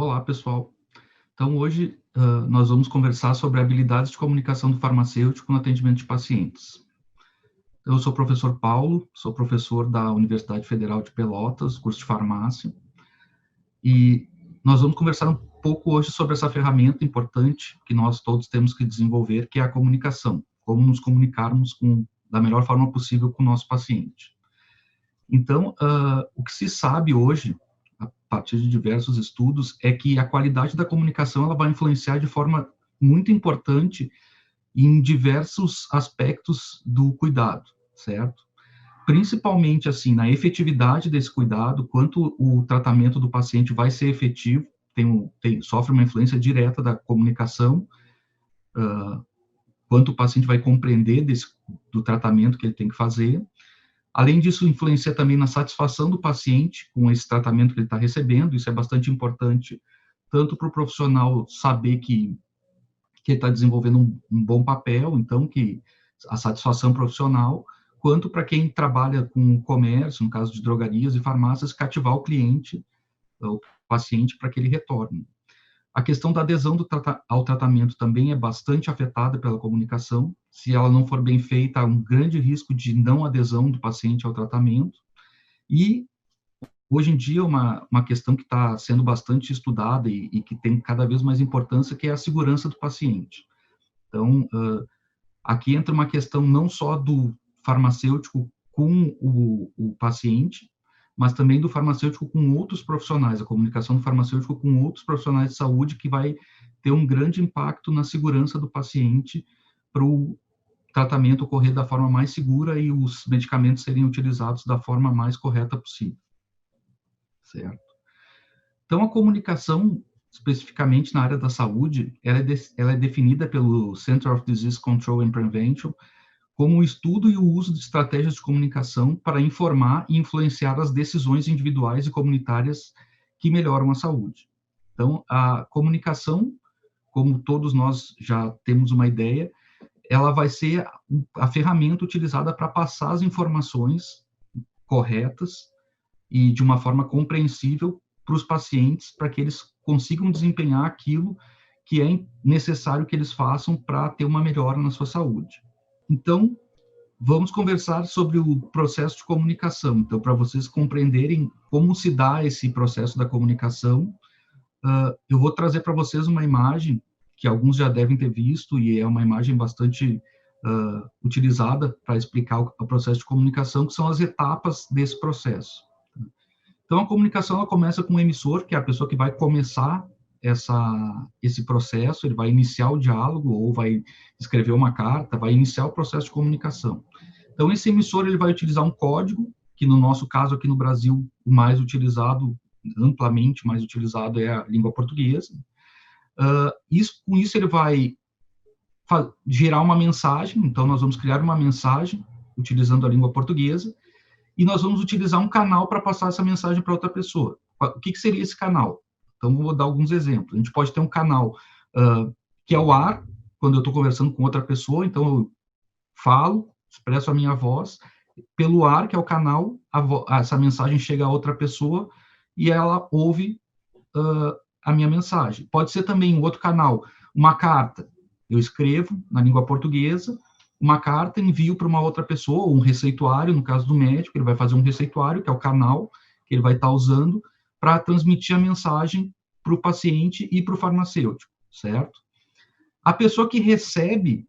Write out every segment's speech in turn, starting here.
Olá, pessoal. Então, hoje nós vamos conversar sobre habilidades de comunicação do farmacêutico no atendimento de pacientes. Eu sou o professor Paulo, sou professor da Universidade Federal de Pelotas, curso de farmácia, e nós vamos conversar um pouco hoje sobre essa ferramenta importante que nós todos temos que desenvolver, que é a comunicação, como nos comunicarmos da melhor forma possível com o nosso paciente. Então, o que se sabe hoje, a partir de diversos estudos, é que a qualidade da comunicação ela vai influenciar de forma muito importante em diversos aspectos do cuidado, certo? Principalmente, assim, na efetividade desse cuidado, quanto o tratamento do paciente vai ser efetivo, sofre uma influência direta da comunicação, quanto o paciente vai compreender do tratamento que ele tem que fazer. Além disso, influencia também na satisfação do paciente com esse tratamento que ele está recebendo. Isso é bastante importante, tanto para o profissional saber que ele está desenvolvendo um bom papel, então, que a satisfação profissional, quanto para quem trabalha com comércio, no caso de drogarias e farmácias, cativar o cliente, o paciente, para que ele retorne. A questão da adesão ao tratamento também é bastante afetada pela comunicação. Se ela não for bem feita, há um grande risco de não adesão do paciente ao tratamento. E, hoje em dia, uma questão que está sendo bastante estudada e que tem cada vez mais importância, que é a segurança do paciente. Então, aqui entra uma questão não só do farmacêutico com o paciente, mas também do farmacêutico com outros profissionais, a comunicação do farmacêutico com outros profissionais de saúde, que vai ter um grande impacto na segurança do paciente para o tratamento ocorrer da forma mais segura e os medicamentos serem utilizados da forma mais correta possível. Certo? Então, a comunicação, especificamente na área da saúde, ela é definida pelo Center of Disease Control and Prevention como o estudo e o uso de estratégias de comunicação para informar e influenciar as decisões individuais e comunitárias que melhoram a saúde. Então, a comunicação, como todos nós já temos uma ideia, ela vai ser a ferramenta utilizada para passar as informações corretas e de uma forma compreensível para os pacientes, para que eles consigam desempenhar aquilo que é necessário que eles façam para ter uma melhora na sua saúde. Então, vamos conversar sobre o processo de comunicação. Então, para vocês compreenderem como se dá esse processo da comunicação, eu vou trazer para vocês uma imagem que alguns já devem ter visto, e é uma imagem bastante utilizada para explicar o processo de comunicação, que são as etapas desse processo. Então, a comunicação ela começa com o emissor, que é a pessoa que vai começar esse processo, ele vai iniciar o diálogo, ou vai escrever uma carta, vai iniciar o processo de comunicação. Então, esse emissor ele vai utilizar um código, que no nosso caso aqui no Brasil, o mais utilizado, amplamente mais utilizado, é a língua portuguesa. Com isso ele vai gerar uma mensagem, então nós vamos criar uma mensagem utilizando a língua portuguesa, e nós vamos utilizar um canal para passar essa mensagem para outra pessoa. O que seria esse canal? Então, vou dar alguns exemplos. A gente pode ter um canal que é o ar, quando eu estou conversando com outra pessoa, então eu falo, expresso a minha voz, pelo ar, que é o canal, essa mensagem chega a outra pessoa e ela ouve a minha mensagem. Pode ser também um outro canal, uma carta. Eu escrevo na língua portuguesa, uma carta, envio para uma outra pessoa, ou um receituário, no caso do médico, ele vai fazer um receituário, que é o canal que ele vai estar usando para transmitir a mensagem para o paciente e para o farmacêutico, certo? A pessoa que recebe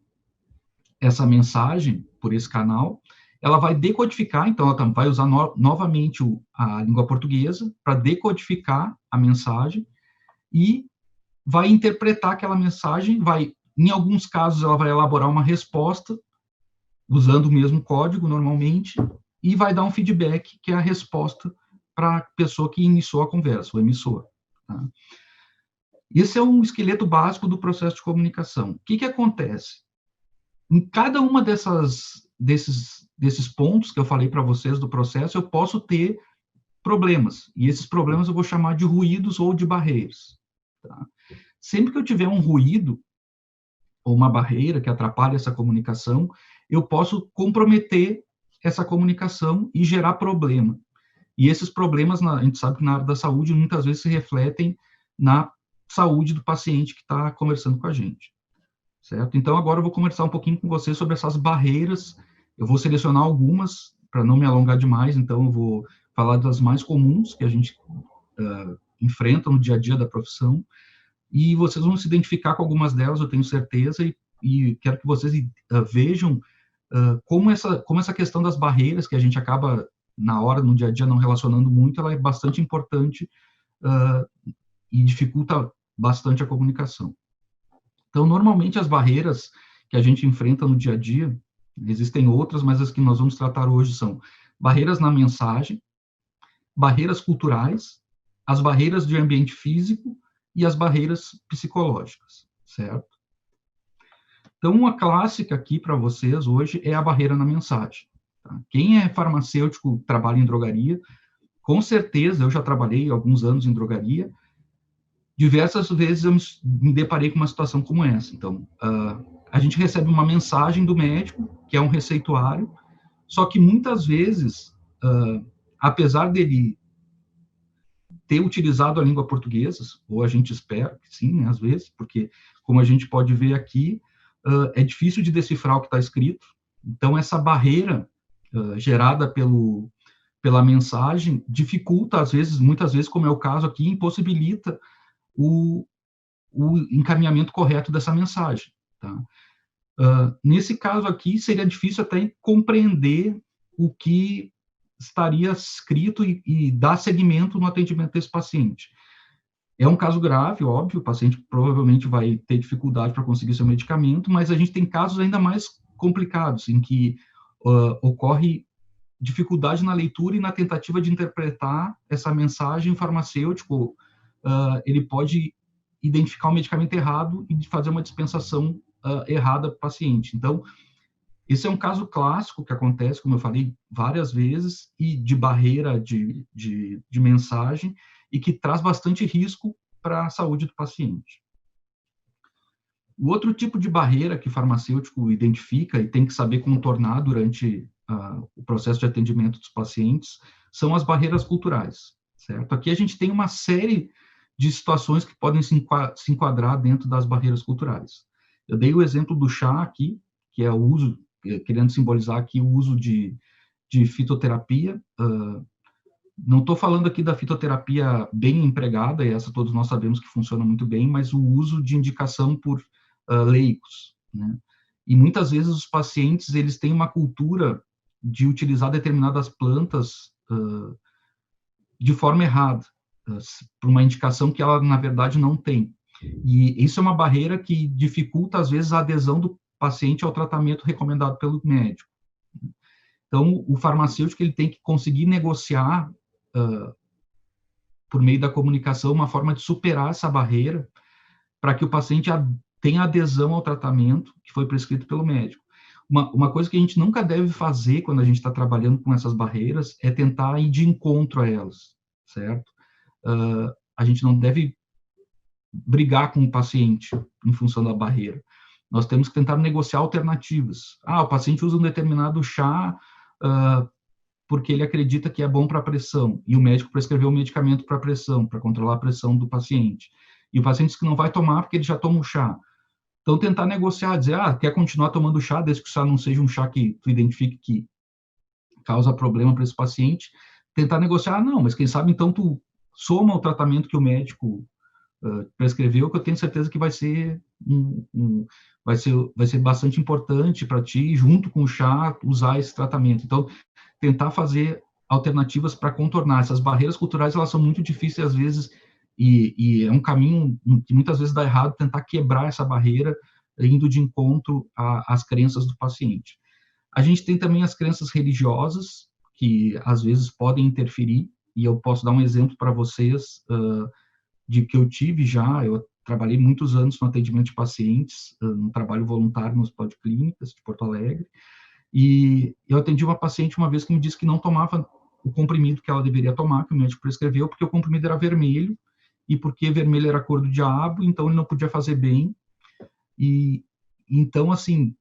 essa mensagem por esse canal, ela vai decodificar, então ela vai usar novamente a língua portuguesa para decodificar a mensagem e vai interpretar aquela mensagem, em alguns casos ela vai elaborar uma resposta usando o mesmo código normalmente e vai dar um feedback, que é a resposta para a pessoa que iniciou a conversa, o emissor. Tá? Esse é um esqueleto básico do processo de comunicação. O que acontece? Em cada uma desses pontos que eu falei para vocês do processo, eu posso ter problemas. E esses problemas eu vou chamar de ruídos ou de barreiras. Tá? Sempre que eu tiver um ruído ou uma barreira que atrapalhe essa comunicação, eu posso comprometer essa comunicação e gerar problema. E esses problemas, a gente sabe que na área da saúde, muitas vezes se refletem na saúde do paciente que está conversando com a gente, certo? Então, agora eu vou conversar um pouquinho com você sobre essas barreiras. Eu vou selecionar algumas, para não me alongar demais, então eu vou falar das mais comuns que a gente enfrenta no dia a dia da profissão, e vocês vão se identificar com algumas delas, eu tenho certeza, e quero que vocês vejam como essa questão das barreiras, que a gente acaba, na hora, no dia a dia, não relacionando muito, ela é bastante importante e dificulta bastante a comunicação. Então, normalmente, as barreiras que a gente enfrenta no dia a dia, existem outras, mas as que nós vamos tratar hoje são barreiras na mensagem, barreiras culturais, as barreiras de ambiente físico e as barreiras psicológicas, certo? Então, uma clássica aqui para vocês hoje é a barreira na mensagem. Tá? Quem é farmacêutico, trabalha em drogaria, com certeza, eu já trabalhei alguns anos em drogaria, diversas vezes eu me deparei com uma situação como essa. Então, a gente recebe uma mensagem do médico, que é um receituário, só que muitas vezes, apesar dele ter utilizado a língua portuguesa, ou a gente espera que sim, né, às vezes, porque, como a gente pode ver aqui, é difícil de decifrar o que está escrito. Então, essa barreira gerada pela mensagem dificulta, às vezes, muitas vezes, como é o caso aqui, impossibilita o encaminhamento correto dessa mensagem. Tá? Nesse caso aqui, seria difícil até compreender o que estaria escrito e dar seguimento no atendimento desse paciente. É um caso grave, óbvio, o paciente provavelmente vai ter dificuldade para conseguir seu medicamento, mas a gente tem casos ainda mais complicados, em que ocorre dificuldade na leitura e na tentativa de interpretar essa mensagem farmacêutico. Ele pode identificar o medicamento errado e fazer uma dispensação errada para o paciente. Então, esse é um caso clássico que acontece, como eu falei, várias vezes, e de barreira de mensagem, e que traz bastante risco para a saúde do paciente. O outro tipo de barreira que o farmacêutico identifica e tem que saber contornar durante o processo de atendimento dos pacientes são as barreiras culturais, certo? Aqui a gente tem uma série de situações que podem se enquadrar dentro das barreiras culturais. Eu dei o exemplo do chá aqui, que é o uso, querendo simbolizar aqui o uso de fitoterapia. Não estou falando aqui da fitoterapia bem empregada, e essa todos nós sabemos que funciona muito bem, mas o uso de indicação por leigos, né? E muitas vezes os pacientes, eles têm uma cultura de utilizar determinadas plantas de forma errada, por uma indicação que ela, na verdade, não tem. E isso é uma barreira que dificulta, às vezes, a adesão do paciente ao tratamento recomendado pelo médico. Então, o farmacêutico, ele tem que conseguir negociar, por meio da comunicação, uma forma de superar essa barreira para que o paciente tenha adesão ao tratamento que foi prescrito pelo médico. Uma coisa que a gente nunca deve fazer quando a gente está trabalhando com essas barreiras é tentar ir de encontro a elas, certo? A gente não deve brigar com o paciente em função da barreira. Nós temos que tentar negociar alternativas. O paciente usa um determinado chá porque ele acredita que é bom para a pressão, e o médico prescreveu um medicamento para a pressão, para controlar a pressão do paciente. E o paciente diz que não vai tomar porque ele já toma o chá. Então, tentar negociar, dizer, quer continuar tomando chá, desde que o chá não seja um chá que tu identifique que causa problema para esse paciente. Tentar negociar, não, mas quem sabe, então, tu soma o tratamento que o médico prescreveu, que eu tenho certeza que vai ser bastante importante para ti, junto com o chá, usar esse tratamento. Então, tentar fazer alternativas para contornar. Essas barreiras culturais, elas são muito difíceis, às vezes, e é um caminho que muitas vezes dá errado, tentar quebrar essa barreira, indo de encontro às crenças do paciente. A gente tem também as crenças religiosas, que às vezes podem interferir, e eu posso dar um exemplo para vocês de que eu tive já. Eu trabalhei muitos anos no atendimento de pacientes, no trabalho voluntário no Hospital de Clínicas de Porto Alegre, e eu atendi uma paciente uma vez que me disse que não tomava o comprimido que ela deveria tomar, que o médico prescreveu, porque o comprimido era vermelho, e porque vermelho era a cor do diabo, então ele não podia fazer bem. E então, assim,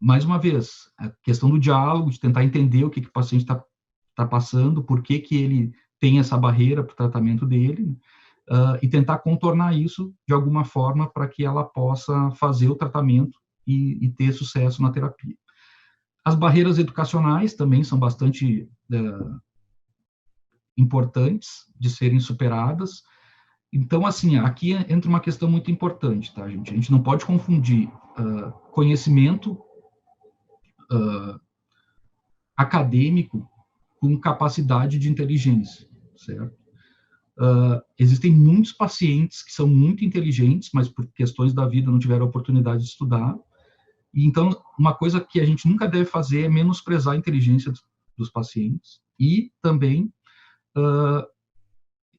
mais uma vez, a questão do diálogo, de tentar entender o que o paciente está passando, por que ele tem essa barreira para o tratamento dele, e tentar contornar isso de alguma forma para que ela possa fazer o tratamento e ter sucesso na terapia. As barreiras educacionais também são bastante importantes de serem superadas. Então, assim, aqui entra uma questão muito importante, tá, gente? A gente não pode confundir conhecimento acadêmico com capacidade de inteligência, certo? Existem muitos pacientes que são muito inteligentes, mas por questões da vida não tiveram a oportunidade de estudar. E então, uma coisa que a gente nunca deve fazer é menosprezar a inteligência dos pacientes. E também,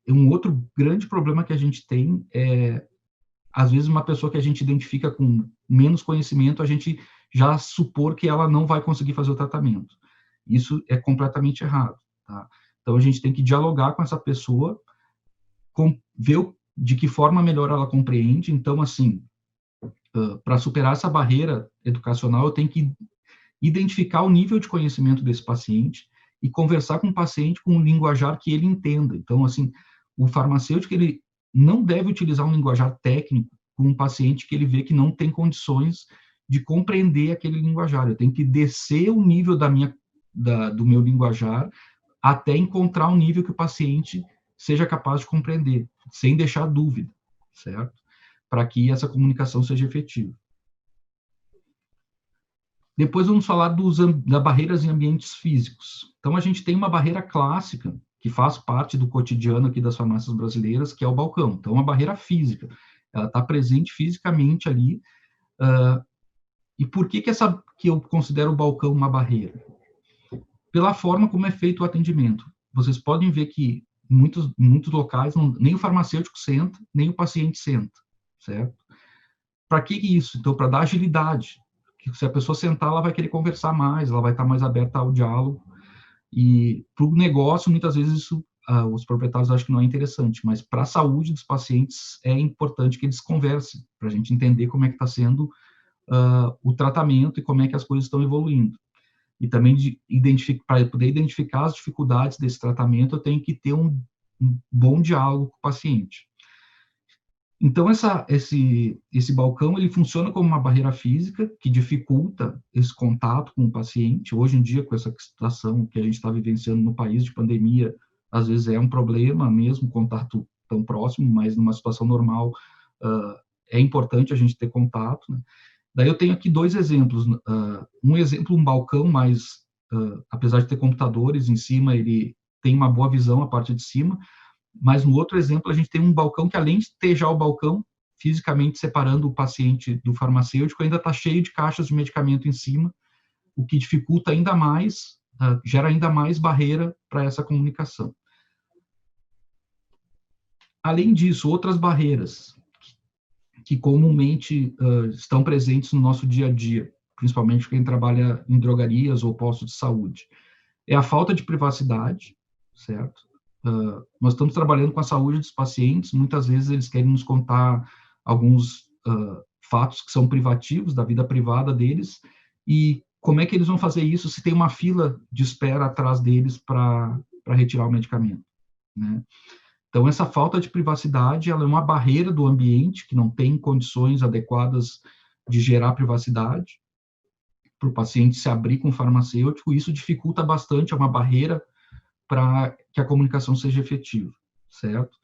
um outro grande problema que a gente tem é, às vezes, uma pessoa que a gente identifica com menos conhecimento, a gente já supor que ela não vai conseguir fazer o tratamento. Isso é completamente errado, tá? Então, a gente tem que dialogar com essa pessoa, ver de que forma melhor ela compreende. Então, assim, para superar essa barreira educacional, eu tenho que identificar o nível de conhecimento desse paciente e conversar com o paciente com um linguajar que ele entenda. Então, assim, o farmacêutico, ele não deve utilizar um linguajar técnico com um paciente que ele vê que não tem condições de compreender aquele linguajar. Eu tenho que descer o nível do meu linguajar até encontrar um nível que o paciente seja capaz de compreender, sem deixar dúvida, certo? Para que essa comunicação seja efetiva. Depois vamos falar das barreiras em ambientes físicos. Então, a gente tem uma barreira clássica, que faz parte do cotidiano aqui das farmácias brasileiras, que é o balcão. Então, uma barreira física. Ela está presente fisicamente ali. E por que eu considero o balcão uma barreira? Pela forma como é feito o atendimento. Vocês podem ver que em muitos locais, nem o farmacêutico senta, nem o paciente senta, certo? Para que isso? Então, para dar agilidade. Se a pessoa sentar, ela vai querer conversar mais, ela vai estar mais aberta ao diálogo. E para o negócio, muitas vezes, isso, os proprietários acham que não é interessante, mas para a saúde dos pacientes é importante que eles conversem, para a gente entender como é que está sendo o tratamento e como é que as coisas estão evoluindo. E também, para poder identificar as dificuldades desse tratamento, eu tenho que ter um bom diálogo com o paciente. Então, esse balcão, ele funciona como uma barreira física que dificulta esse contato com o paciente. Hoje em dia, com essa situação que a gente está vivenciando no país de pandemia, às vezes é um problema mesmo, contato tão próximo, mas numa situação normal é importante a gente ter contato, né? Daí eu tenho aqui dois exemplos. Um exemplo, um balcão, mas apesar de ter computadores em cima, ele tem uma boa visão a parte de cima. Mas no outro exemplo, a gente tem um balcão que, além de ter já o balcão fisicamente separando o paciente do farmacêutico, ainda está cheio de caixas de medicamento em cima, o que dificulta ainda mais, gera ainda mais barreira para essa comunicação. Além disso, outras barreiras que comumente estão presentes no nosso dia a dia, principalmente quem trabalha em drogarias ou postos de saúde, é a falta de privacidade, certo? Nós estamos trabalhando com a saúde dos pacientes, muitas vezes eles querem nos contar alguns fatos que são privativos, da vida privada deles, e como é que eles vão fazer isso se tem uma fila de espera atrás deles para retirar o medicamento, né? Então, essa falta de privacidade, ela é uma barreira do ambiente, que não tem condições adequadas de gerar privacidade, para o paciente se abrir com o farmacêutico, isso dificulta bastante, é uma barreira para que a comunicação seja efetiva, certo?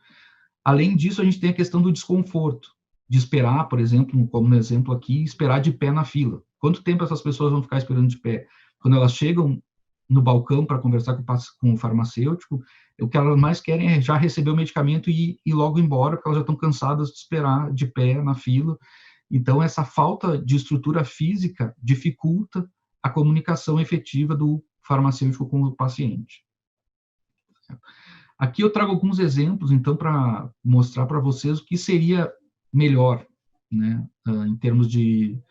Além disso, a gente tem a questão do desconforto, de esperar, por exemplo, como no exemplo aqui, esperar de pé na fila. Quanto tempo essas pessoas vão ficar esperando de pé? Quando elas chegam no balcão para conversar com o farmacêutico, o que elas mais querem é já receber o medicamento e ir logo embora, porque elas já estão cansadas de esperar de pé na fila. Então, essa falta de estrutura física dificulta a comunicação efetiva do farmacêutico com o paciente. Aqui eu trago alguns exemplos, então, para mostrar para vocês o que seria melhor, né, em termos de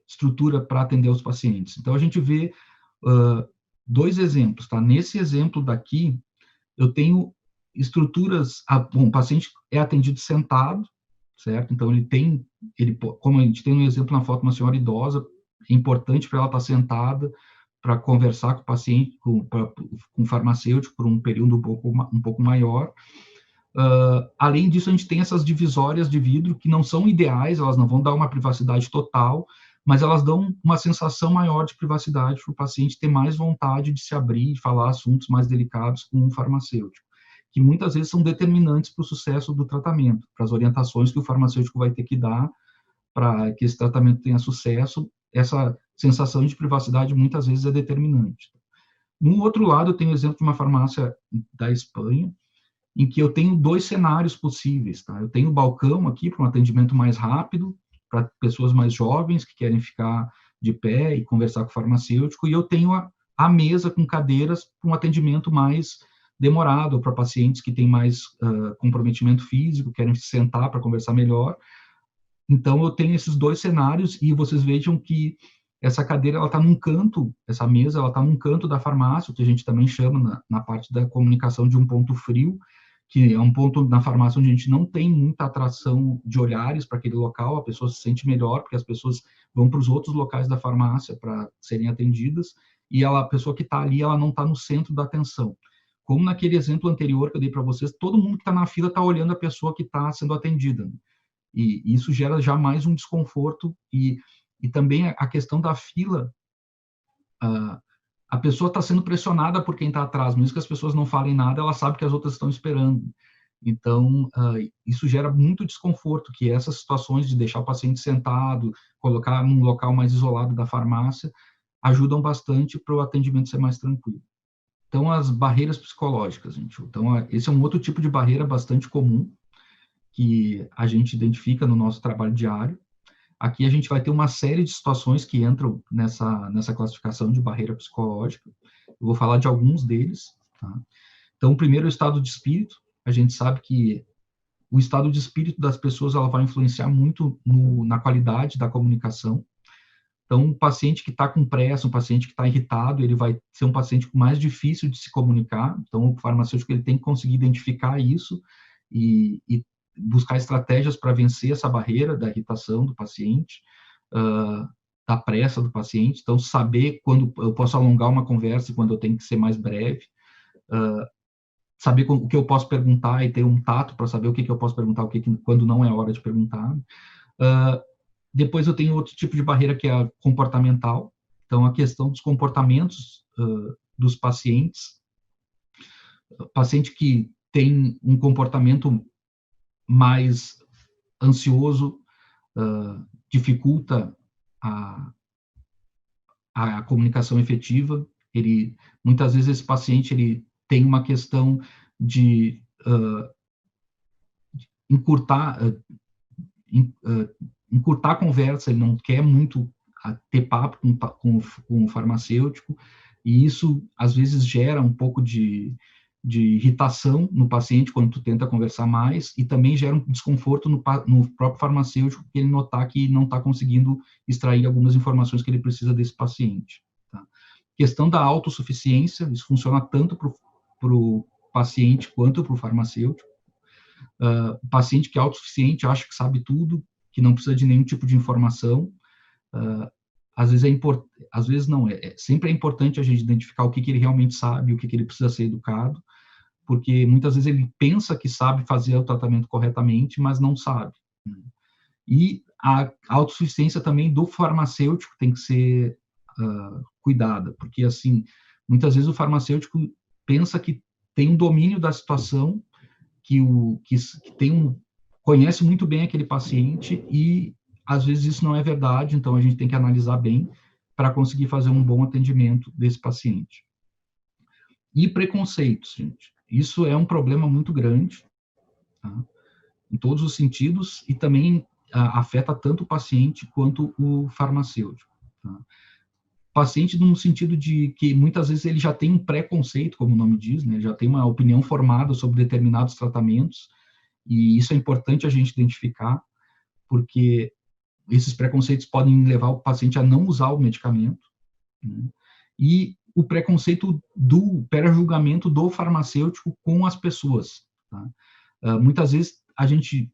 estrutura para atender os pacientes. Então, a gente vê dois exemplos, tá? Nesse exemplo daqui, eu tenho estruturas, bom, o paciente é atendido sentado, certo? Então, como a gente tem um exemplo na foto, uma senhora idosa, é importante para ela estar sentada, para conversar com o paciente, com o farmacêutico por um período um pouco maior. Além disso, a gente tem essas divisórias de vidro que não são ideais, elas não vão dar uma privacidade total, mas elas dão uma sensação maior de privacidade para o paciente ter mais vontade de se abrir e falar assuntos mais delicados com um farmacêutico, que muitas vezes são determinantes para o sucesso do tratamento, para as orientações que o farmacêutico vai ter que dar para que esse tratamento tenha sucesso. Essa sensação de privacidade muitas vezes é determinante. No outro lado, eu tenho o exemplo de uma farmácia da Espanha, em que eu tenho 2 cenários possíveis, tá? Eu tenho o balcão aqui para um atendimento mais rápido, para pessoas mais jovens que querem ficar de pé e conversar com o farmacêutico, e eu tenho a mesa com cadeiras para um atendimento mais demorado, para pacientes que têm mais comprometimento físico, querem se sentar para conversar melhor. Então, eu tenho esses 2 cenários, e vocês vejam que essa cadeira, ela está num canto, essa mesa, ela está num canto da farmácia, o que a gente também chama na parte da comunicação de um ponto frio, que é um ponto na farmácia onde a gente não tem muita atração de olhares para aquele local, a pessoa se sente melhor, porque as pessoas vão para os outros locais da farmácia para serem atendidas, e a pessoa que está ali, ela não está no centro da atenção. Como naquele exemplo anterior que eu dei para vocês, todo mundo que está na fila está olhando a pessoa que está sendo atendida, né? E isso gera já mais um desconforto, e também a questão da fila, a pessoa está sendo pressionada por quem está atrás, mesmo que as pessoas não falem nada, ela sabe que as outras estão esperando. Então, isso gera muito desconforto, que essas situações de deixar o paciente sentado, colocar num local mais isolado da farmácia, ajudam bastante para o atendimento ser mais tranquilo. Então, as barreiras psicológicas, gente. Então, esse é um outro tipo de barreira bastante comum, que a gente identifica no nosso trabalho diário. Aqui a gente vai ter uma série de situações que entram nessa classificação de barreira psicológica. Eu vou falar de alguns deles. Tá? Então, o primeiro é o estado de espírito. A gente sabe que o estado de espírito das pessoas, ela vai influenciar muito na qualidade da comunicação. Então, um paciente que está com pressa, um paciente que está irritado, ele vai ser um paciente mais difícil de se comunicar. Então, o farmacêutico ele tem que conseguir identificar isso e buscar estratégias para vencer essa barreira da irritação do paciente, da pressa do paciente. Então, saber quando eu posso alongar uma conversa e quando eu tenho que ser mais breve. Saber o que eu posso perguntar e ter um tato para saber o que eu posso perguntar, quando não é hora de perguntar. Depois eu tenho outro tipo de barreira que é a comportamental. Então, a questão dos comportamentos dos pacientes. Paciente que tem um comportamento mais ansioso, dificulta a comunicação efetiva. Muitas vezes esse paciente ele tem uma questão de encurtar a conversa, ele não quer muito ter papo com o farmacêutico, e isso às vezes gera um pouco de irritação no paciente quando tu tenta conversar mais, e também gera um desconforto no próprio farmacêutico, porque ele notar que não está conseguindo extrair algumas informações que ele precisa desse paciente. Tá? Questão da autossuficiência, isso funciona tanto para o paciente quanto para o farmacêutico. O paciente que é autossuficiente acha que sabe tudo, que não precisa de nenhum tipo de informação. Às vezes não, sempre é importante a gente identificar o que ele realmente sabe, o que ele precisa ser educado, porque muitas vezes ele pensa que sabe fazer o tratamento corretamente, mas não sabe. E a autossuficiência também do farmacêutico tem que ser cuidada, porque assim, muitas vezes o farmacêutico pensa que tem um domínio da situação, que conhece muito bem aquele paciente, e às vezes isso não é verdade, então a gente tem que analisar bem para conseguir fazer um bom atendimento desse paciente. E preconceitos, gente. Isso é um problema muito grande, tá? Em todos os sentidos, e também afeta tanto o paciente quanto o farmacêutico. Tá? Paciente no sentido de que muitas vezes ele já tem um preconceito, como o nome diz, né? Ele já tem uma opinião formada sobre determinados tratamentos, e isso é importante a gente identificar, porque esses preconceitos podem levar o paciente a não usar o medicamento, né? E o preconceito do pré-julgamento do farmacêutico com as pessoas. Tá? Muitas vezes a gente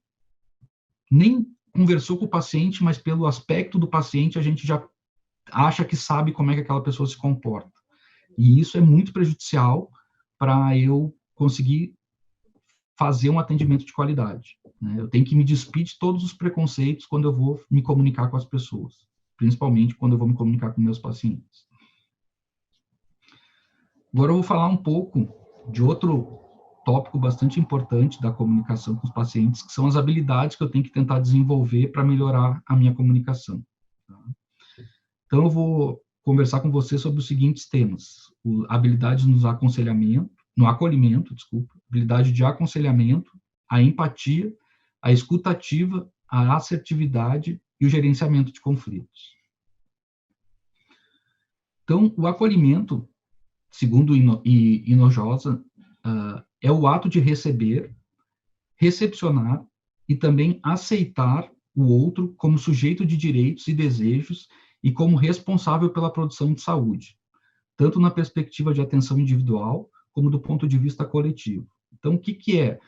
nem conversou com o paciente, mas pelo aspecto do paciente a gente já acha que sabe como é que aquela pessoa se comporta. E isso é muito prejudicial para eu conseguir fazer um atendimento de qualidade, né? Eu tenho que me despir de todos os preconceitos quando eu vou me comunicar com as pessoas, principalmente quando eu vou me comunicar com meus pacientes. Agora eu vou falar um pouco de outro tópico bastante importante da comunicação com os pacientes, que são as habilidades que eu tenho que tentar desenvolver para melhorar a minha comunicação. Tá? Então eu vou conversar com você sobre os seguintes temas: habilidades no acolhimento, habilidade de aconselhamento, a empatia, a escuta ativa, a assertividade e o gerenciamento de conflitos. Então, o acolhimento, segundo Hinojosa, é o ato de receber, recepcionar e também aceitar o outro como sujeito de direitos e desejos e como responsável pela produção de saúde, tanto na perspectiva de atenção individual como do ponto de vista coletivo. Então, o que é?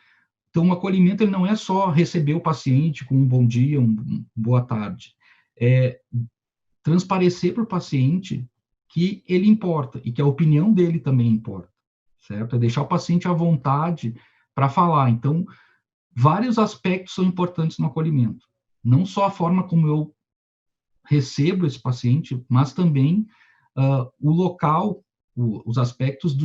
Então, o acolhimento ele não é só receber o paciente com um bom dia, boa tarde. É transparecer para o paciente que ele importa e que a opinião dele também importa, certo? É deixar o paciente à vontade para falar. Então, vários aspectos são importantes no acolhimento. Não só a forma como eu recebo esse paciente, mas também o local, os aspectos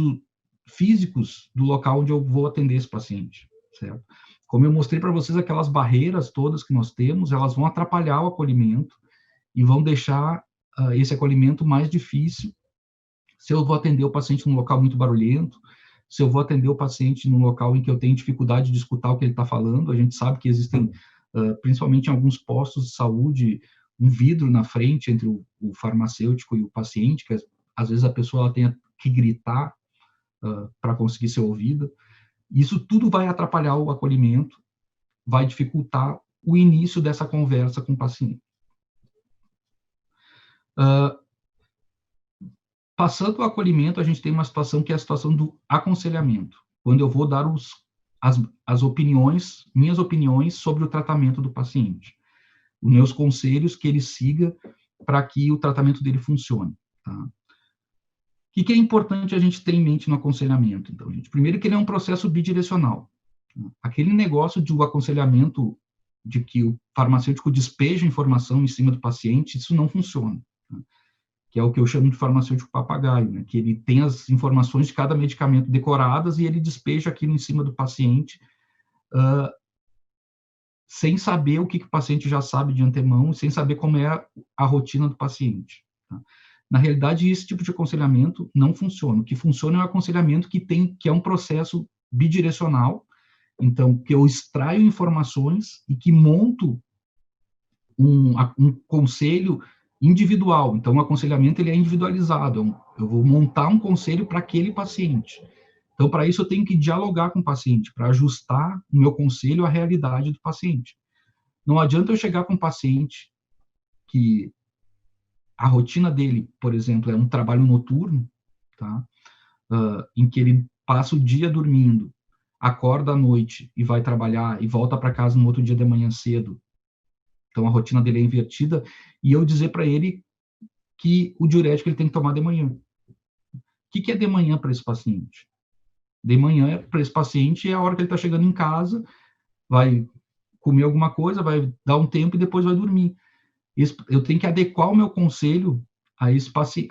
físicos do local onde eu vou atender esse paciente, certo? Como eu mostrei para vocês, aquelas barreiras todas que nós temos, elas vão atrapalhar o acolhimento e vão deixar esse acolhimento mais difícil se eu vou atender o paciente num local muito barulhento, se eu vou atender o paciente num local em que eu tenho dificuldade de escutar o que ele está falando. A gente sabe que existem, principalmente em alguns postos de saúde, um vidro na frente entre o farmacêutico e o paciente, que às vezes a pessoa ela tem que gritar para conseguir ser ouvida. Isso tudo vai atrapalhar o acolhimento, vai dificultar o início dessa conversa com o paciente. Passando o acolhimento, a gente tem uma situação que é a situação do aconselhamento, quando eu vou dar as opiniões, minhas opiniões sobre o tratamento do paciente, os meus conselhos que ele siga para que o tratamento dele funcione. Tá? O que é importante a gente ter em mente no aconselhamento? Então, gente, primeiro que ele é um processo bidirecional. Aquele negócio do aconselhamento de que o farmacêutico despeja informação em cima do paciente, isso não funciona. Tá? Que é o que eu chamo de farmacêutico papagaio, né? Que ele tem as informações de cada medicamento decoradas e ele despeja aquilo em cima do paciente, sem saber o que o paciente já sabe de antemão, sem saber como é a rotina do paciente. Tá? Na realidade, esse tipo de aconselhamento não funciona. O que funciona é o aconselhamento que é um processo bidirecional, então, que eu extraio informações e que monto um conselho individual. Então, o aconselhamento ele é individualizado. Eu vou montar um conselho para aquele paciente. Então, para isso, eu tenho que dialogar com o paciente, para ajustar o meu conselho à realidade do paciente. Não adianta eu chegar com um paciente que a rotina dele, por exemplo, é um trabalho noturno, tá? Em que ele passa o dia dormindo, acorda à noite e vai trabalhar e volta para casa no outro dia de manhã cedo. Então, a rotina dele é invertida, e eu dizer para ele que o diurético ele tem que tomar de manhã. O que é de manhã para esse paciente? De manhã, para esse paciente, é a hora que ele está chegando em casa, vai comer alguma coisa, vai dar um tempo e depois vai dormir. Eu tenho que adequar o meu conselho à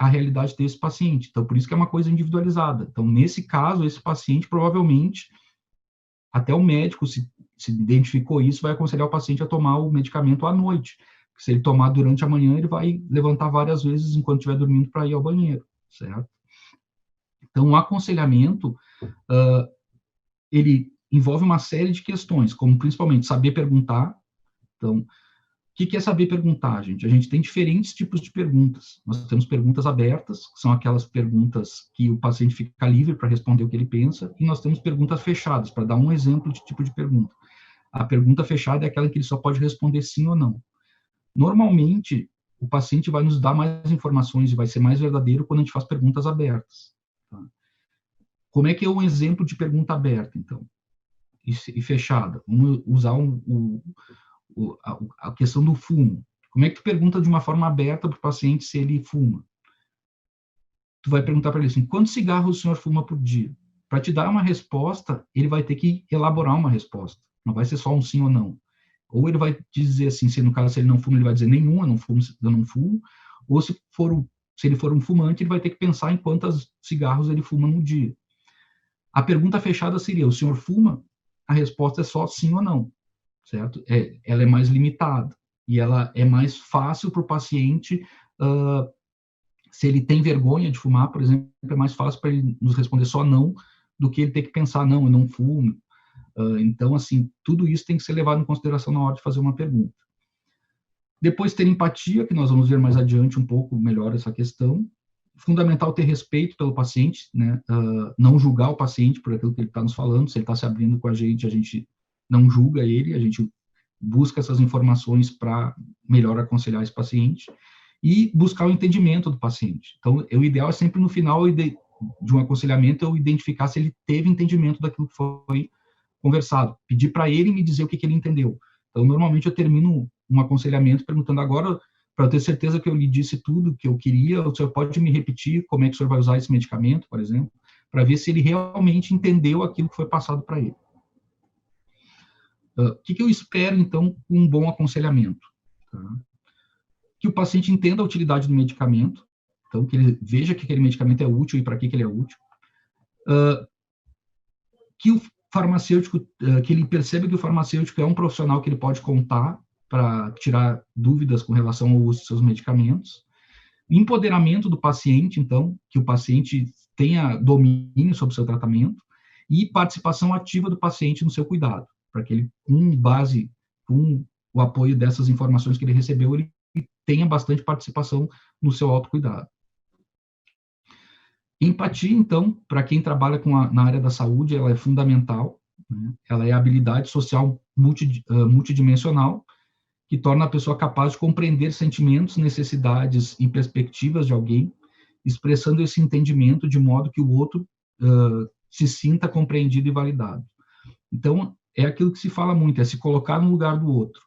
realidade desse paciente. Então, por isso que é uma coisa individualizada. Então, nesse caso, esse paciente, provavelmente, até o médico, se identificou isso, vai aconselhar o paciente a tomar o medicamento à noite. Porque se ele tomar durante a manhã, ele vai levantar várias vezes enquanto estiver dormindo para ir ao banheiro, certo? Então, o aconselhamento, ele envolve uma série de questões, como principalmente saber perguntar. Então, o que é saber perguntar, gente? A gente tem diferentes tipos de perguntas. Nós temos perguntas abertas, que são aquelas perguntas que o paciente fica livre para responder o que ele pensa, e nós temos perguntas fechadas, para dar um exemplo de tipo de pergunta. A pergunta fechada é aquela em que ele só pode responder sim ou não. Normalmente, o paciente vai nos dar mais informações e vai ser mais verdadeiro quando a gente faz perguntas abertas. Tá? Como é que é um exemplo de pergunta aberta, então? E fechada? Vamos usar a questão do fumo. Como é que tu pergunta de uma forma aberta para o paciente se ele fuma? Tu vai perguntar para ele assim: quantos cigarros o senhor fuma por dia? para te dar uma resposta, ele vai ter que elaborar uma resposta. Não vai ser só um sim ou não. Ou ele vai dizer assim, se no caso se ele não fuma, ele vai dizer nenhum, eu não fumo. Ou se ele for um fumante, ele vai ter que pensar em quantos cigarros ele fuma no dia. A pergunta fechada seria: o senhor fuma? A resposta é só sim ou não, certo? Ela é mais limitada e ela é mais fácil para o paciente. Se ele tem vergonha de fumar, por exemplo, é mais fácil para ele nos responder só não do que ele ter que pensar: não, eu não fumo. Então, assim, tudo isso tem que ser levado em consideração na hora de fazer uma pergunta. Depois, ter empatia, que nós vamos ver mais adiante um pouco melhor essa questão. Fundamental ter respeito pelo paciente, né? Não julgar o paciente por aquilo que ele está nos falando. Se ele está se abrindo com a gente não julga ele, a gente busca essas informações para melhor aconselhar esse paciente e buscar o entendimento do paciente. Então, o ideal é sempre no final de um aconselhamento eu identificar se ele teve entendimento daquilo que foi conversado, pedir para ele me dizer o que ele entendeu. Então, normalmente eu termino um aconselhamento perguntando: agora, para eu ter certeza que eu lhe disse tudo que eu queria, o senhor pode me repetir como é que o senhor vai usar esse medicamento, por exemplo, para ver se ele realmente entendeu aquilo que foi passado para ele. O que eu espero, então, com um bom aconselhamento? Tá? Que o paciente entenda a utilidade do medicamento, então, que ele veja que aquele medicamento é útil e para que ele é útil. Que o farmacêutico, que ele perceba que o farmacêutico é um profissional que ele pode contar para tirar dúvidas com relação ao uso dos seus medicamentos. Empoderamento do paciente, então, que o paciente tenha domínio sobre o seu tratamento e participação ativa do paciente no seu cuidado, para que ele, com o apoio dessas informações que ele recebeu, ele tenha bastante participação no seu autocuidado. Empatia, então, para quem trabalha na área da saúde, ela é fundamental, né? Ela é a habilidade social multidimensional que torna a pessoa capaz de compreender sentimentos, necessidades e perspectivas de alguém, expressando esse entendimento de modo que o outro se sinta compreendido e validado. Então, é aquilo que se fala muito, é se colocar no lugar do outro.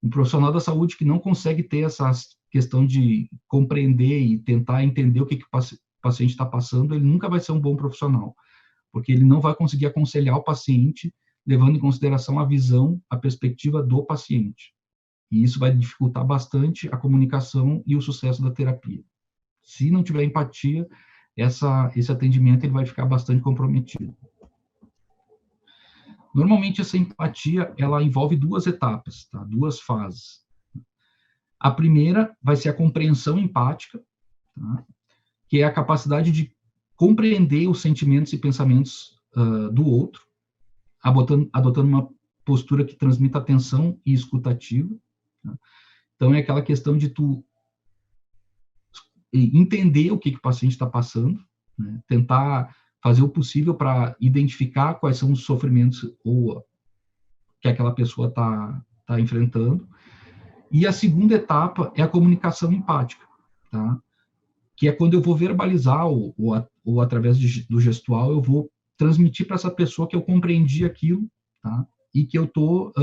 Um profissional da saúde que não consegue ter essa questão de compreender e tentar entender o que o paciente está passando, ele nunca vai ser um bom profissional, porque ele não vai conseguir aconselhar o paciente levando em consideração a visão, a perspectiva do paciente. E isso vai dificultar bastante a comunicação e o sucesso da terapia. Se não tiver empatia, esse atendimento ele vai ficar bastante comprometido. Normalmente, essa empatia, ela envolve duas etapas, tá? Duas fases. A primeira vai ser a compreensão empática, tá? Que é a capacidade de compreender os sentimentos e pensamentos do outro, adotando uma postura que transmita atenção e escutativa. Tá? Então, é aquela questão de tu entender o que o paciente está passando, né? Tentar fazer o possível para identificar quais são os sofrimentos ou que aquela pessoa está enfrentando. E a segunda etapa é a comunicação empática, tá? Que é quando eu vou verbalizar ou através do gestual, eu vou transmitir para essa pessoa que eu compreendi aquilo, tá? E que eu estou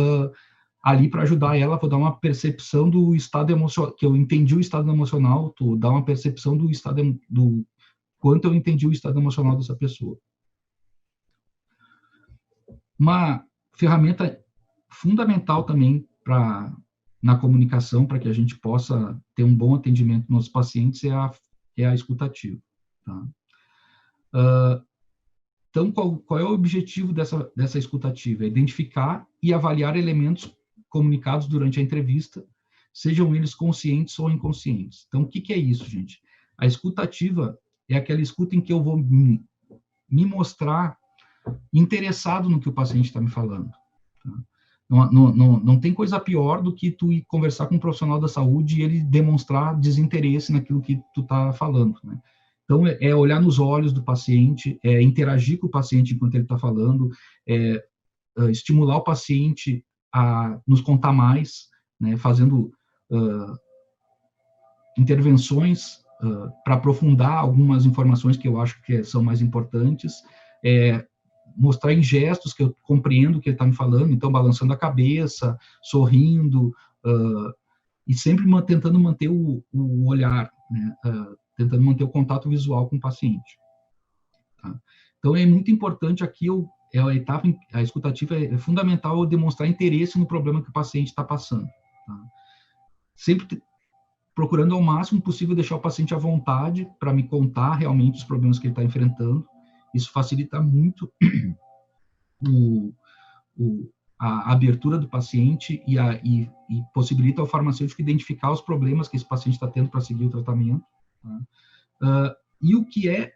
ali para ajudar ela, vou dar uma percepção do estado emocional, que eu entendi o estado emocional, dar uma percepção do quanto eu entendi o estado emocional dessa pessoa. Uma ferramenta fundamental também na comunicação, para que a gente possa ter um bom atendimento nos pacientes, é a escutativa. Tá? Então, qual é o objetivo dessa escutativa? É identificar e avaliar elementos comunicados durante a entrevista, sejam eles conscientes ou inconscientes. Então, o que é isso, gente? A escutativa é aquela escuta em que eu vou me mostrar interessado no que o paciente está me falando. Tá? Não tem coisa pior do que tu ir conversar com um profissional da saúde e ele demonstrar desinteresse naquilo que tu está falando, né? Então, é olhar nos olhos do paciente, é interagir com o paciente enquanto ele está falando, estimular o paciente a nos contar mais, né, fazendo intervenções para aprofundar algumas informações que eu acho que são mais importantes, mostrar em gestos que eu compreendo o que ele está me falando, então balançando a cabeça, sorrindo, e sempre tentando manter o olhar, né, tentando manter o contato visual com o paciente. Tá? Então, é muito importante aqui, a etapa, a escutativa é fundamental eu demonstrar interesse no problema que o paciente está passando. Tá? Sempre procurando ao máximo possível deixar o paciente à vontade para me contar realmente os problemas que ele está enfrentando. Isso facilita muito o, a abertura do paciente e possibilita ao farmacêutico identificar os problemas que esse paciente está tendo para seguir o tratamento. Tá? E o que é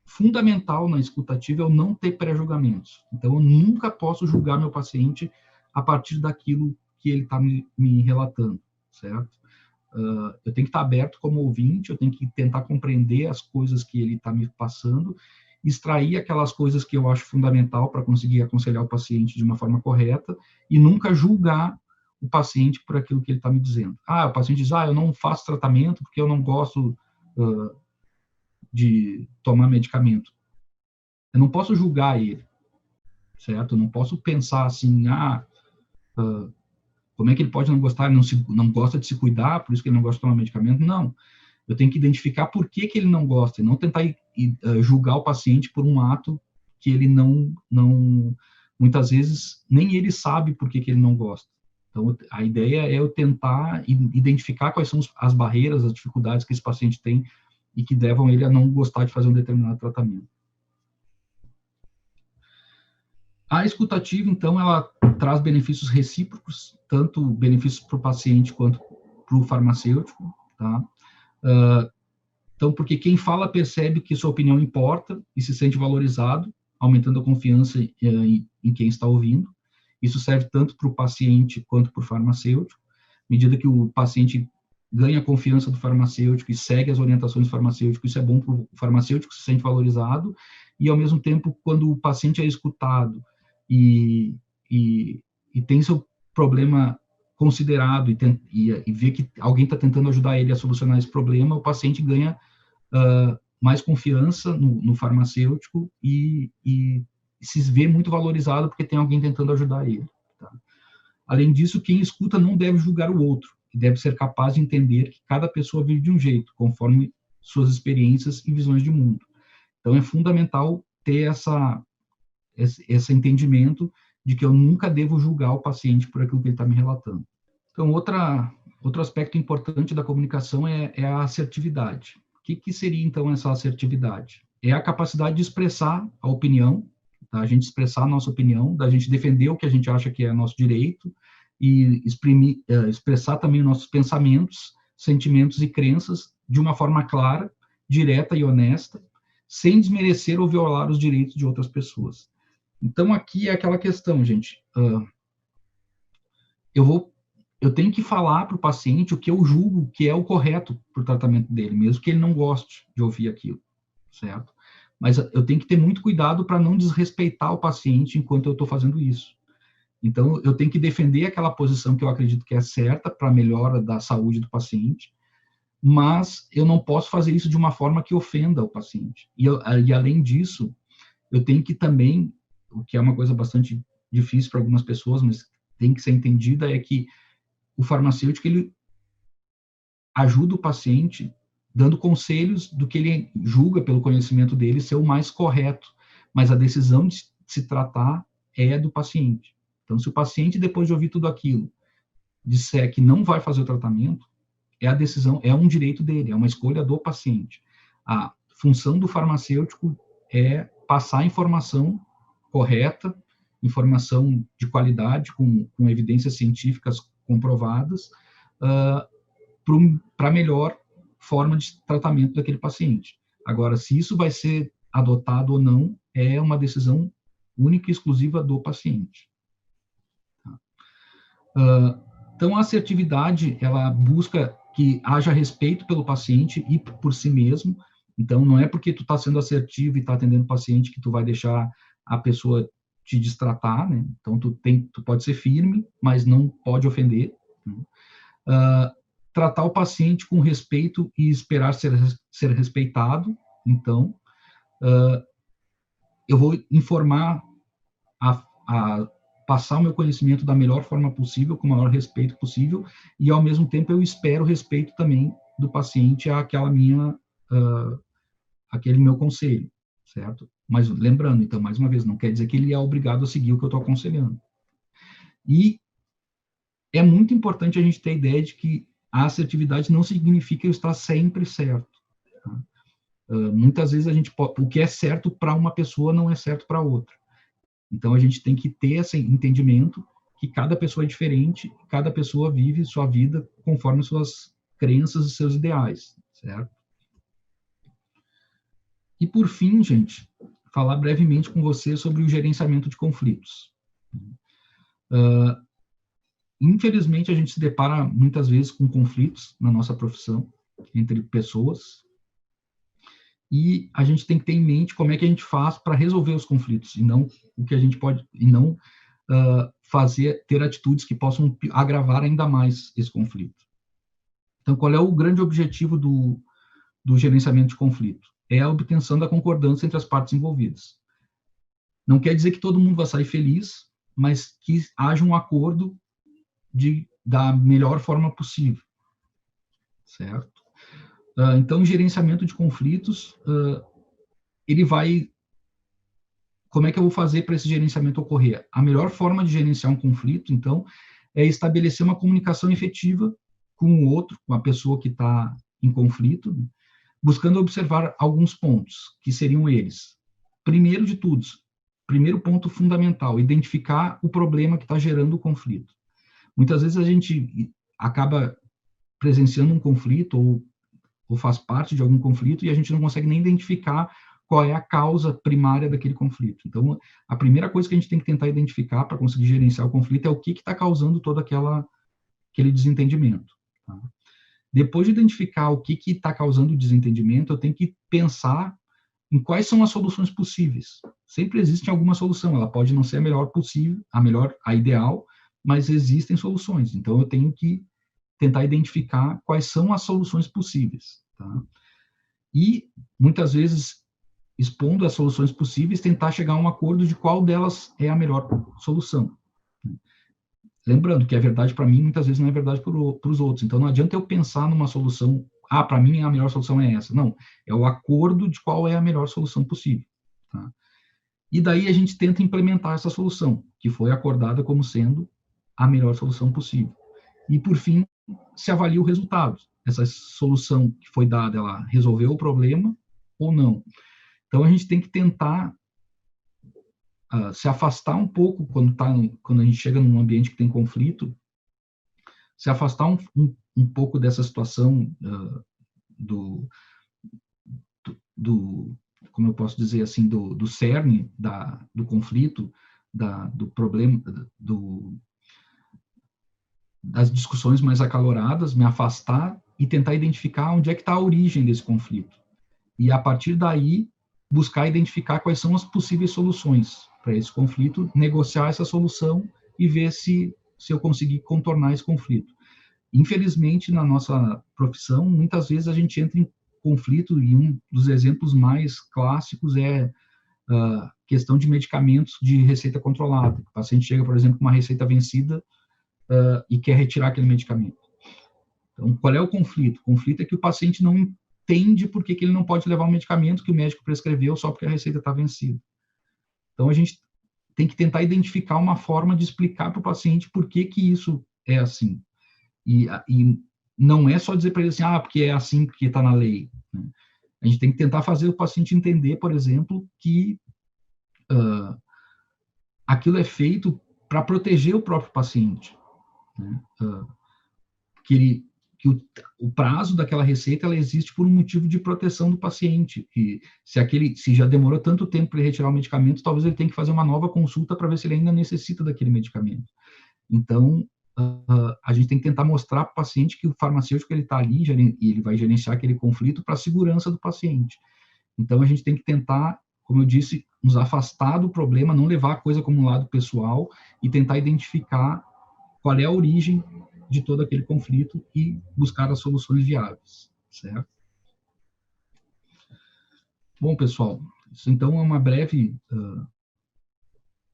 fundamental na escutativa é eu não ter pré-julgamentos. Então, eu nunca posso julgar meu paciente a partir daquilo que ele está me relatando, certo? Eu tenho que estar aberto como ouvinte, eu tenho que tentar compreender as coisas que ele está me passando, extrair aquelas coisas que eu acho fundamental para conseguir aconselhar o paciente de uma forma correta e nunca julgar o paciente por aquilo que ele está me dizendo. O paciente diz, eu não faço tratamento porque eu não gosto de tomar medicamento. Eu não posso julgar ele, certo? Eu não posso pensar assim, como é que ele pode não gostar, não gosta de se cuidar, por isso que ele não gosta de tomar medicamento? Não. Eu tenho que identificar por que ele não gosta, e não tentar julgar o paciente por um ato que ele não muitas vezes, nem ele sabe por que ele não gosta. Então, a ideia é eu tentar identificar quais são as barreiras, as dificuldades que esse paciente tem e que levam ele a não gostar de fazer um determinado tratamento. A escutativa, então, ela traz benefícios recíprocos, tanto benefícios para o paciente quanto para o farmacêutico, tá? Então, porque quem fala percebe que sua opinião importa e se sente valorizado, aumentando a confiança em quem está ouvindo. Isso serve tanto para o paciente quanto para o farmacêutico. À medida que o paciente ganha a confiança do farmacêutico e segue as orientações do farmacêutico, isso é bom para o farmacêutico, se sente valorizado, e, ao mesmo tempo, quando o paciente é escutado e tem seu problema considerado e vê que alguém está tentando ajudar ele a solucionar esse problema, o paciente ganha mais confiança no farmacêutico e se vê muito valorizado porque tem alguém tentando ajudar ele. Tá? Além disso, quem escuta não deve julgar o outro, e deve ser capaz de entender que cada pessoa vive de um jeito, conforme suas experiências e visões de mundo. Então, é fundamental ter esse entendimento de que eu nunca devo julgar o paciente por aquilo que ele está me relatando. Então, outro aspecto importante da comunicação é a assertividade. O que seria, então, essa assertividade? É a capacidade de expressar a opinião, tá? A gente expressar a nossa opinião, da gente defender o que a gente acha que é nosso direito e expressar também nossos pensamentos, sentimentos e crenças de uma forma clara, direta e honesta, sem desmerecer ou violar os direitos de outras pessoas. Então, aqui é aquela questão, gente. Eu tenho que falar para o paciente o que eu julgo que é o correto para o tratamento dele, mesmo que ele não goste de ouvir aquilo, certo? Mas eu tenho que ter muito cuidado para não desrespeitar o paciente enquanto eu estou fazendo isso. Então, eu tenho que defender aquela posição que eu acredito que é certa para a melhora da saúde do paciente, mas eu não posso fazer isso de uma forma que ofenda o paciente. E além disso, eu tenho que também, o que é uma coisa bastante difícil para algumas pessoas, mas tem que ser entendida, é que o farmacêutico, ele ajuda o paciente dando conselhos do que ele julga, pelo conhecimento dele, ser o mais correto, mas a decisão de se tratar é do paciente. Então, se o paciente, depois de ouvir tudo aquilo, disser que não vai fazer o tratamento, é a decisão, é um direito dele, é uma escolha do paciente. A função do farmacêutico é passar a informação correta, informação de qualidade, com evidências científicas comprovadas, para a melhor forma de tratamento daquele paciente. Agora, se isso vai ser adotado ou não, é uma decisão única e exclusiva do paciente. Então, a assertividade, ela busca que haja respeito pelo paciente e por si mesmo. Então, não é porque tu está sendo assertivo e está atendendo o paciente que tu vai deixar a pessoa te destratar, né? Então, tu pode ser firme, mas não pode ofender. Né? Tratar o paciente com respeito e esperar ser respeitado. Então, eu vou informar, passar o meu conhecimento da melhor forma possível, com o maior respeito possível, e, ao mesmo tempo, eu espero respeito também do paciente àquele meu conselho, certo? Mas lembrando, então, mais uma vez, não quer dizer que ele é obrigado a seguir o que eu estou aconselhando. E é muito importante a gente ter a ideia de que a assertividade não significa eu estar sempre certo. Tá? Muitas vezes o que é certo para uma pessoa não é certo para outra. Então a gente tem que ter esse entendimento que cada pessoa é diferente, cada pessoa vive sua vida conforme suas crenças e seus ideais, certo? E por fim, gente, falar brevemente com você sobre o gerenciamento de conflitos. Infelizmente, a gente se depara muitas vezes com conflitos na nossa profissão entre pessoas e a gente tem que ter em mente como é que a gente faz para resolver os conflitos e não o que a gente pode e não ter atitudes que possam agravar ainda mais esse conflito. Então, qual é o grande objetivo do gerenciamento de conflito? É a obtenção da concordância entre as partes envolvidas. Não quer dizer que todo mundo vai sair feliz, mas que haja um acordo da melhor forma possível, certo? Então, o gerenciamento de conflitos, ele vai... Como é que eu vou fazer para esse gerenciamento ocorrer? A melhor forma de gerenciar um conflito, então, é estabelecer uma comunicação efetiva com o outro, com a pessoa que está em conflito, né? Buscando observar alguns pontos, que seriam eles. Primeiro de tudo, primeiro ponto fundamental, identificar o problema que está gerando o conflito. Muitas vezes a gente acaba presenciando um conflito ou faz parte de algum conflito e a gente não consegue nem identificar qual é a causa primária daquele conflito. Então, a primeira coisa que a gente tem que tentar identificar para conseguir gerenciar o conflito é o que está causando todo aquele desentendimento. Tá? Depois de identificar o que está causando o desentendimento, eu tenho que pensar em quais são as soluções possíveis. Sempre existe alguma solução, ela pode não ser a melhor possível, a ideal, mas existem soluções. Então, eu tenho que tentar identificar quais são as soluções possíveis. Tá? E, muitas vezes, expondo as soluções possíveis, tentar chegar a um acordo de qual delas é a melhor solução. Lembrando que a verdade para mim, muitas vezes, não é verdade para os outros. Então, não adianta eu pensar numa solução, para mim a melhor solução é essa. Não, é o acordo de qual é a melhor solução possível. Tá? E daí a gente tenta implementar essa solução, que foi acordada como sendo a melhor solução possível. E, por fim, se avalia o resultado. Essa solução que foi dada, ela resolveu o problema ou não? Então, a gente tem que tentar se afastar um pouco quando a gente chega num ambiente que tem conflito, se afastar um pouco dessa situação como eu posso dizer assim, do cerne do conflito, do problema, das discussões mais acaloradas, me afastar e tentar identificar onde é que está a origem desse conflito. E, a partir daí, buscar identificar quais são as possíveis soluções para esse conflito, negociar essa solução e ver se eu conseguir contornar esse conflito. Infelizmente, na nossa profissão, muitas vezes a gente entra em conflito e um dos exemplos mais clássicos é a questão de medicamentos de receita controlada. O paciente chega, por exemplo, com uma receita vencida e quer retirar aquele medicamento. Então, qual é o conflito? O conflito é que o paciente não entende por que ele não pode levar um medicamento que o médico prescreveu só porque a receita está vencida. Então, a gente tem que tentar identificar uma forma de explicar para o paciente por que isso é assim. E não é só dizer para ele assim, porque é assim, porque está na lei. Né? A gente tem que tentar fazer o paciente entender, por exemplo, que aquilo é feito para proteger o próprio paciente. Né? Que o prazo daquela receita ela existe por um motivo de proteção do paciente. Que se já demorou tanto tempo para ele retirar o medicamento, talvez ele tenha que fazer uma nova consulta para ver se ele ainda necessita daquele medicamento. Então, a gente tem que tentar mostrar para o paciente que o farmacêutico ele está ali e ele vai gerenciar aquele conflito para a segurança do paciente. Então, a gente tem que tentar, como eu disse, nos afastar do problema, não levar a coisa como um lado pessoal e tentar identificar qual é a origem de todo aquele conflito e buscar as soluções viáveis, certo? Bom, pessoal, isso então é uma breve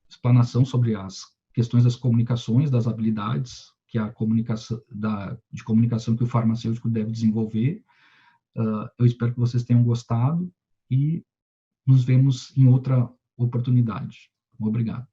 explanação sobre as questões das comunicações, das habilidades que a comunicação de comunicação que o farmacêutico deve desenvolver. Eu espero que vocês tenham gostado e nos vemos em outra oportunidade. Obrigado.